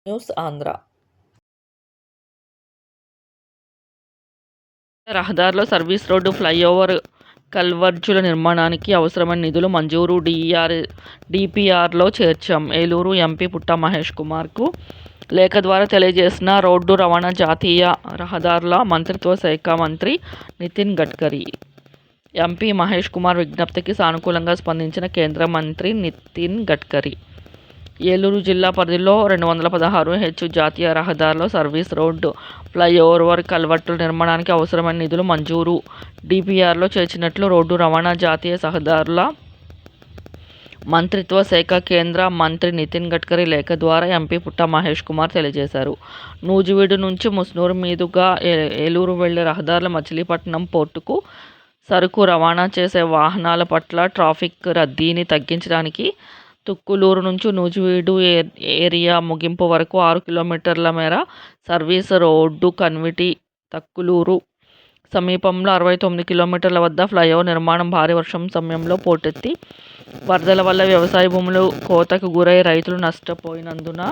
News Andhra. రహదారిలో service road, flyover, కల్వర్టుల నిర్మాణానికి అవసరమైన నిధులు మంజూరు డీపీఆర్లో చేర్చాం. ఏలూరు ఎంపీ పుట్టా మహేష్ కుమార్కు లేఖ ద్వారా తెలియజేసిన రోడ్డు రవాణా, జాతీయ రహదారుల మంత్రిత్వ శాఖ మంత్రి నితిన్ గడ్కరీ. ఎంపీ మహేష్ కుమార్ విజ్ఞప్తికి సానుకూలంగా స్పందించిన కేంద్ర మంత్రి నితిన్ గడ్కరీ. ఏలూరు జిల్లా పరిధిలో 216 జాతీయ రహదారుల్లో సర్వీస్ రోడ్డు, ఫ్లైఓవర్, కల్వర్టుల నిర్మాణానికి అవసరమైన నిధులు మంజూరు డీపీఆర్లో చేర్చినట్లు రోడ్డు రవాణా, జాతీయ రహదారుల మంత్రిత్వ శాఖ కేంద్ర మంత్రి నితిన్ గడ్కరీ లేఖ ద్వారా ఎంపీ పుట్టా మహేష్ కుమార్ తెలియజేశారు. నూజివీడు నుంచి ముస్నూరు మీదుగా ఏలూరు వెళ్లే రహదారుల మచిలీపట్నం పోర్టుకు సరుకు రవాణా చేసే వాహనాల పట్ల ట్రాఫిక్ రద్దీని తగ్గించడానికి తుక్కులూరు నుంచి నూజివీడు ఏరియా ముగింపు వరకు 6 కిలోమీటర్ల మేర సర్వీస్ రోడ్డు, కన్విటీ తక్కులూరు సమీపంలో 69 కిలోమీటర్ల వద్ద ఫ్లైఓవర్ నిర్మాణం భారీ వర్షం సమయంలో పోటెత్తి వరదల వల్ల వ్యవసాయ భూములు కోతకు గురై రైతులు నష్టపోయినందున